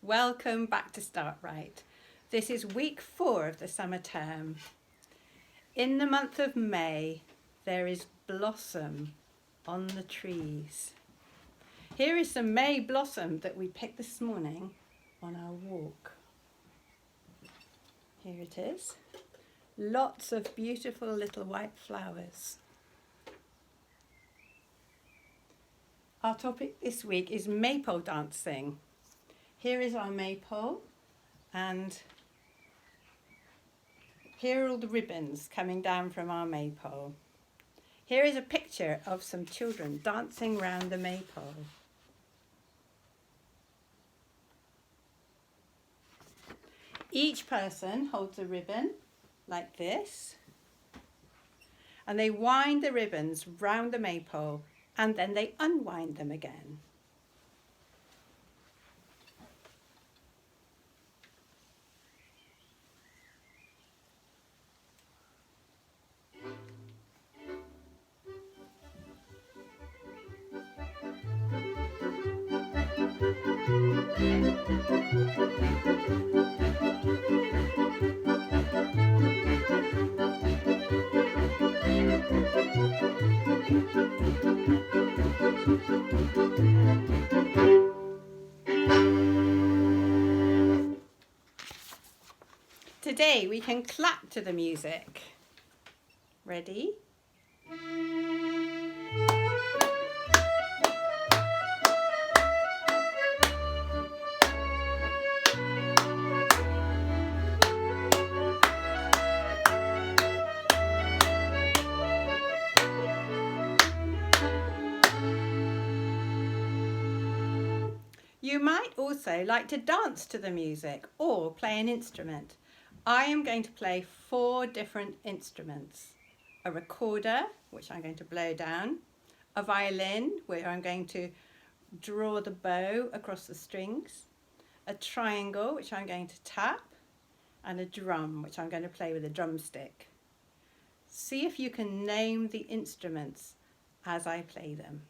Welcome back to Start Right. This is week 4 of the summer term. In the month of May, there is blossom on the trees. Here is some May blossom that we picked this morning on our walk. Here it is. Lots of beautiful little white flowers. Our topic this week is maypole dancing. Here is our maypole, and here are all the ribbons coming down from our maypole. Here is a picture of some children dancing round the maypole. Each person holds a ribbon like this, and they wind the ribbons round the maypole, and then they unwind them again. Today we can clap to the music. Ready? You might also like to dance to the music or play an instrument. I am going to play 4 different instruments. A recorder, which I'm going to blow down, a violin, where I'm going to draw the bow across the strings, a triangle, which I'm going to tap, and a drum, which I'm going to play with a drumstick. See if you can name the instruments as I play them.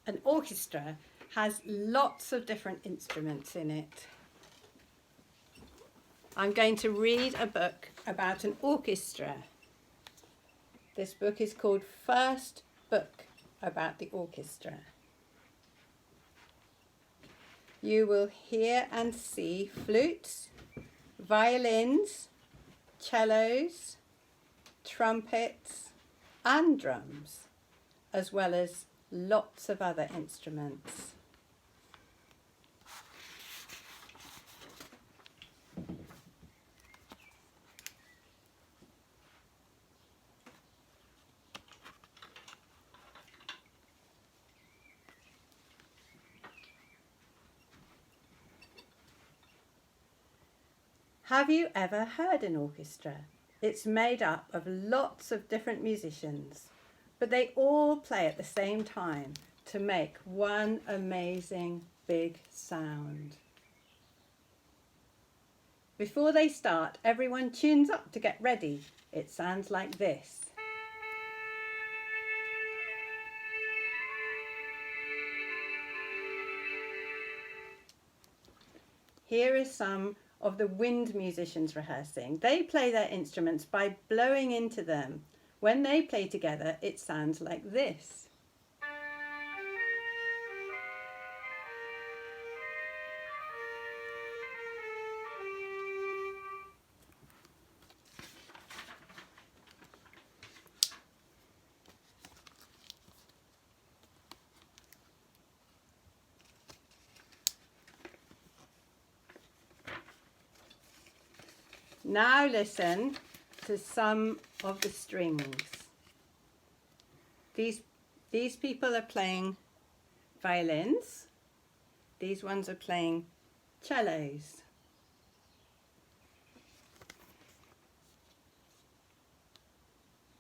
An orchestra has lots of different instruments in it. I'm going to read a book about an orchestra. This book is called First Book About the Orchestra. You will hear and see flutes, violins, cellos, trumpets, and drums, as well as lots of other instruments. Have you ever heard an orchestra? It's made up of lots of different musicians, but they all play at the same time to make one amazing big sound. Before they start, everyone tunes up to get ready. It sounds like this. Here is some of the wind musicians rehearsing. They play their instruments by blowing into them. When they play together, it sounds like this. Now listen to some of the strings. These people are playing violins. These ones are playing cellos.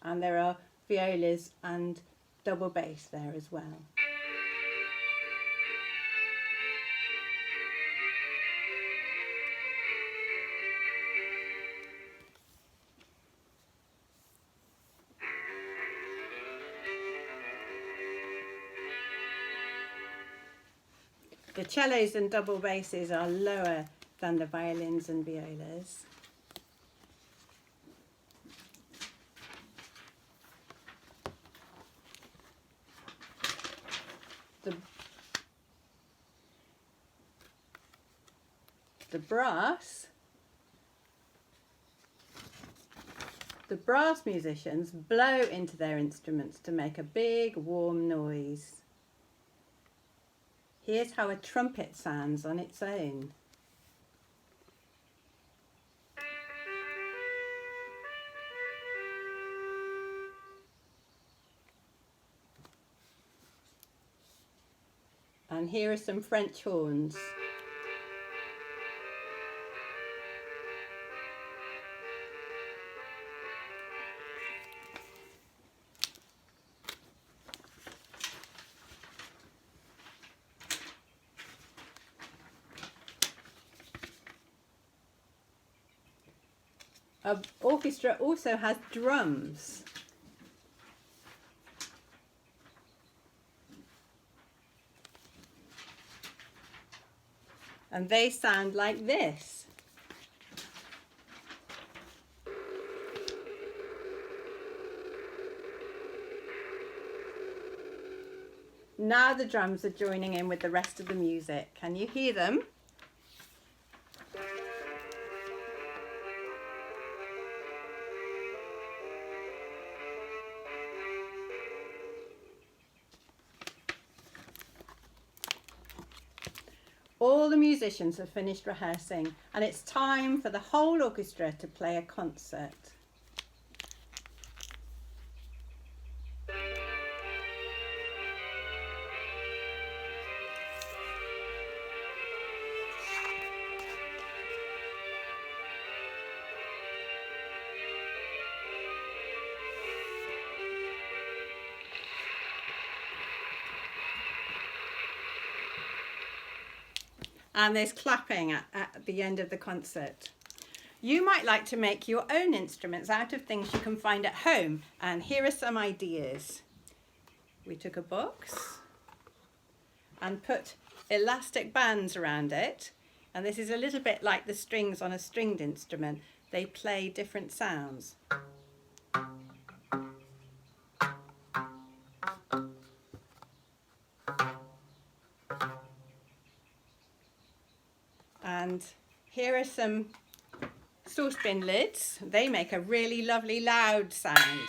And there are violas and double bass there as well. The cellos and double basses are lower than the violins and violas. The brass musicians blow into their instruments to make a big warm noise. Here's how a trumpet sounds on its own. And here are some French horns. An orchestra also has drums. And they sound like this. Now the drums are joining in with the rest of the music. Can you hear them? All the musicians have finished rehearsing and it's time for the whole orchestra to play a concert. And there's clapping at the end of the concert. You might like to make your own instruments out of things you can find at home, and here are some ideas. We took a box and put elastic bands around it, and this is a little bit like the strings on a stringed instrument. They play different sounds. And here are some saucepan lids. They make a really lovely loud sound.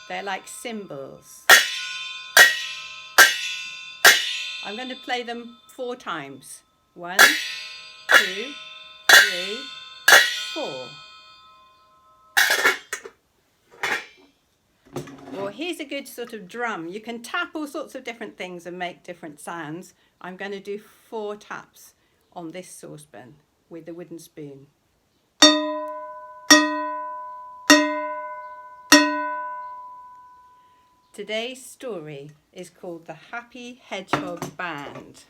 They're like cymbals. I'm going to play them 4 times. 1, 2, 3, 4. Well, here's a good sort of drum. You can tap all sorts of different things and make different sounds. I'm going to do 4 taps on this saucepan with the wooden spoon. Today's story is called The Happy Hedgehog Band.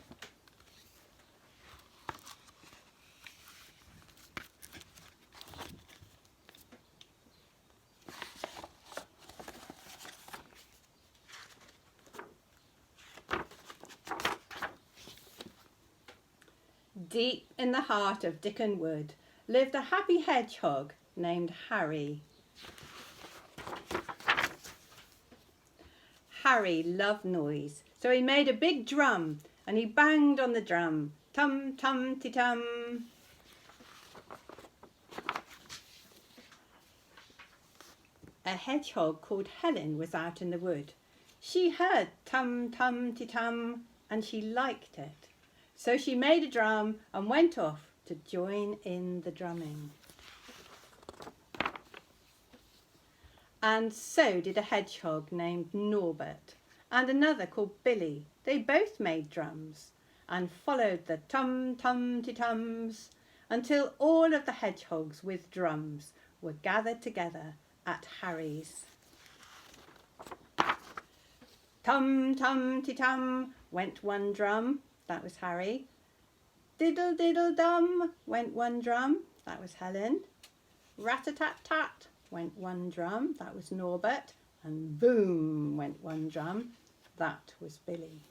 Deep in the heart of Dickon Wood lived a happy hedgehog named Harry. Harry loved noise, so he made a big drum and he banged on the drum. Tum tum ti tum. A hedgehog called Helen was out in the wood. She heard tum tum ti tum and she liked it. So she made a drum and went off to join in the drumming. And so did a hedgehog named Norbert and another called Billy. They both made drums and followed the tum-tum-ti-tums until all of the hedgehogs with drums were gathered together at Harry's. Tum-tum-ti-tum went one drum, that was Harry. Diddle-diddle-dum went one drum, that was Helen. Rat-a-tat-tat went one drum, that was Norbert. And boom went one drum, that was Billy.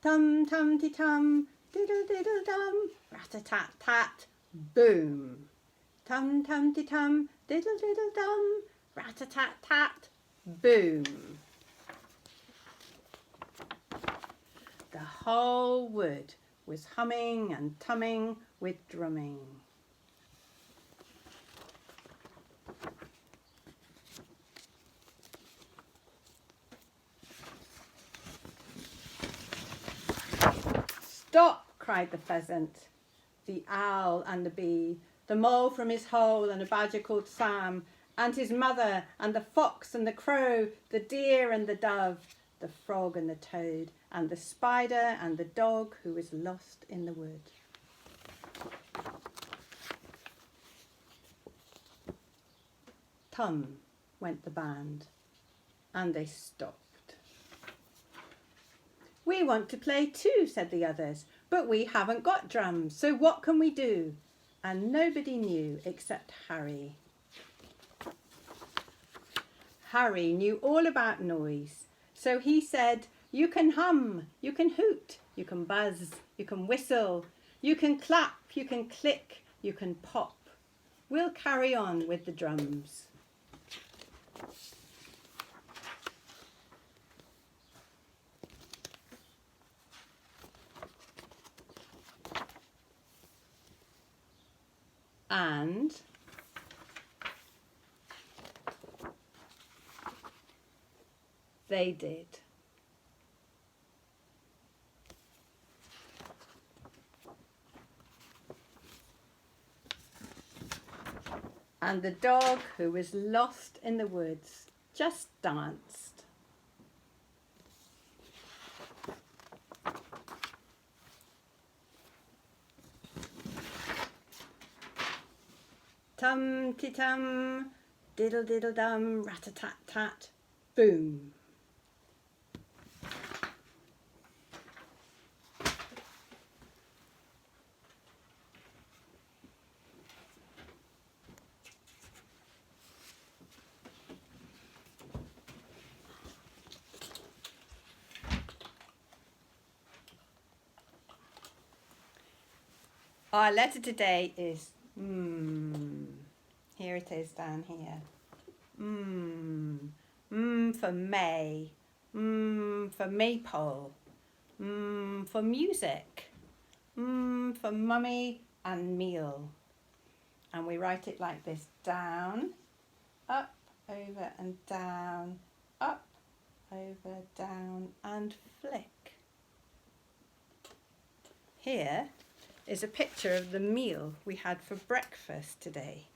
Tum-tum-ti-tum, diddle-diddle-dum, rat-a-tat-tat, boom. Tum-tum-ti-tum, diddle-diddle-dum, rat-a-tat-tat, boom. The whole wood was humming and tumming with drumming. Stop, cried the pheasant, the owl and the bee, the mole from his hole and a badger called Sam, and his mother and the fox and the crow, the deer and the dove, the frog and the toad, and the spider and the dog who was lost in the wood. Tum went the band, and they stopped. We want to play too, said the others, but we haven't got drums, so what can we do? And nobody knew except Harry. Harry knew all about noise, so he said, you can hum, you can hoot, you can buzz, you can whistle, you can clap, you can click, you can pop. We'll carry on with the drums. And they did. And the dog who was lost in the woods just danced. Tum-ti-tum, diddle-diddle-dum, rat-a-tat-tat, boom. Our letter today is Here it is down here. For May. For Maypole. For music. For mummy and meal. And we write it like this: down, up, over and down, up, over, down and flick. Here is a picture of the meal we had for breakfast today.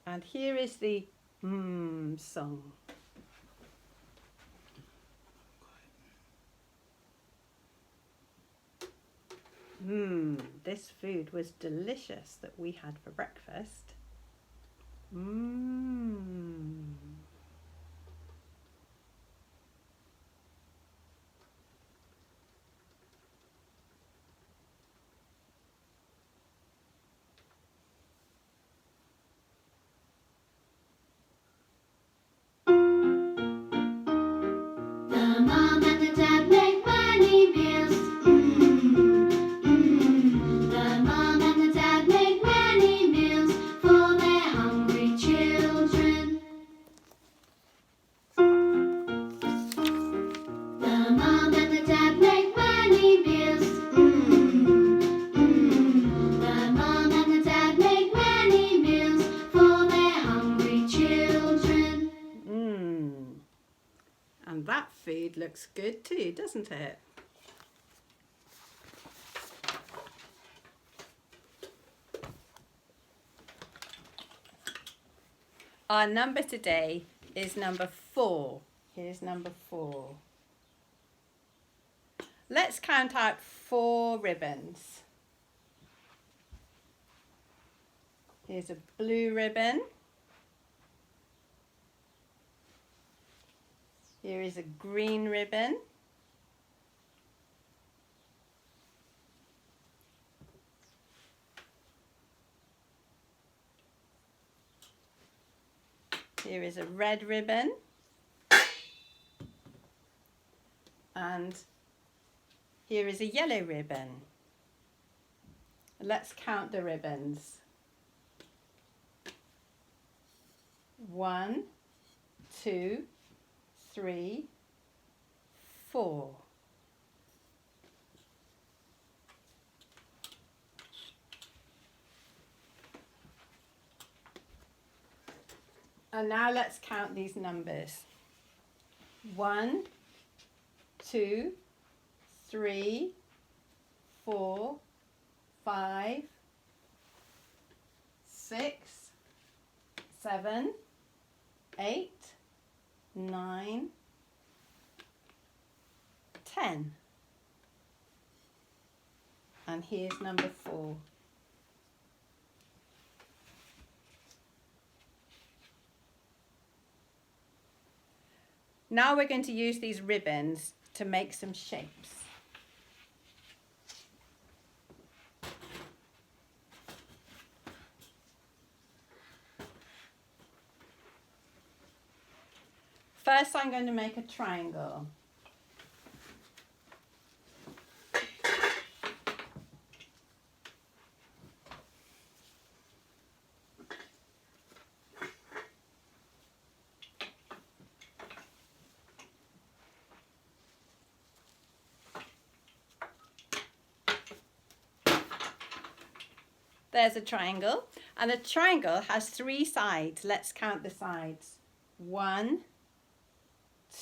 And here is the song. This food was delicious that we had for breakfast. And that food looks good too, doesn't it? Our number today is number 4. Here's number 4. Let's count out 4 ribbons. Here's a blue ribbon. Here is a green ribbon. Here is a red ribbon. And here is a yellow ribbon. Let's count the ribbons. 1, 2, 3, 4. And now let's count these numbers. 1, 2, 3, 4, 5, 6, 7, 8, 9, 10. And here's number 4. Now we're going to use these ribbons to make some shapes. First, I'm going to make a triangle. There's a triangle, and a triangle has 3 sides. Let's count the sides. 1,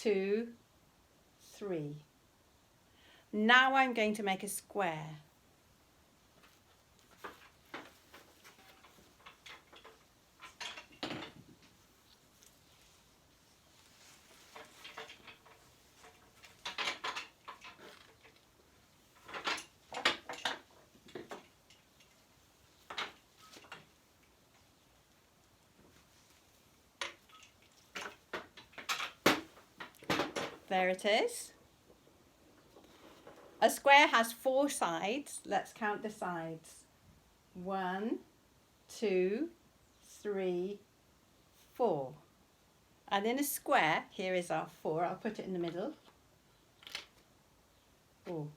2, 3. Now I'm going to make a square. There it is. A square has 4 sides. Let's count the sides. 1, 2, 3, 4. And in a square, here is our 4. I'll put it in the middle. Oh,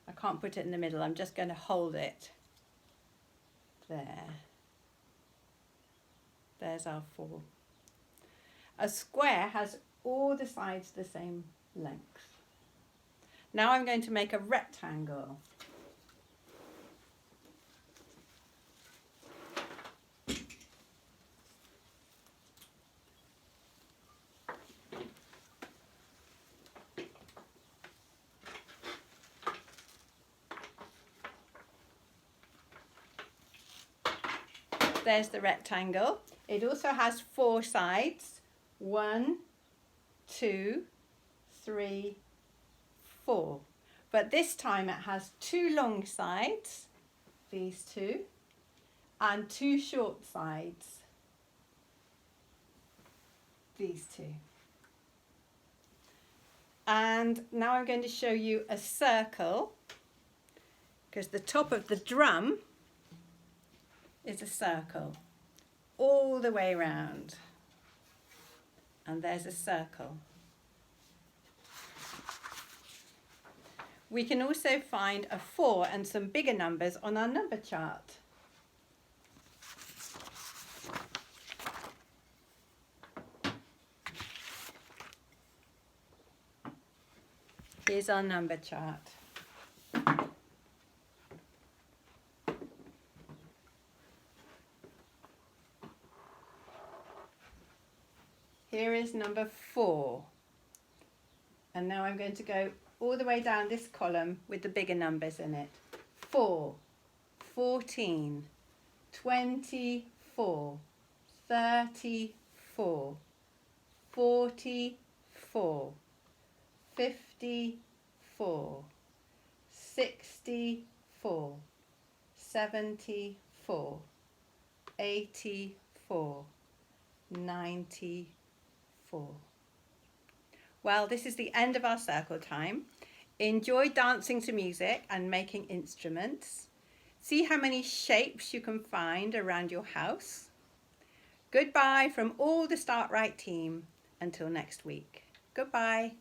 I can't put it in the middle. I'm just going to hold it. There. There's our 4. A square has all the sides the same length. Now I'm going to make a rectangle. There's the rectangle. It also has 4 sides. 1, 2, 3, 4. But this time it has 2 long sides, these 2, and 2 short sides, these 2. And now I'm going to show you a circle, because the top of the drum is a circle all the way around. And there's a circle. We can also find a 4 and some bigger numbers on our number chart. Here's our number chart. Here is number 4. And now I'm going to go all the way down this column with the bigger numbers in it. 4, 14, 24, 34, 44, 54, 64, 74, 84, 94. Well, this is the end of our circle time. Enjoy dancing to music and making instruments. See how many shapes you can find around your house. Goodbye from all the Start Right team. Until next week. Goodbye.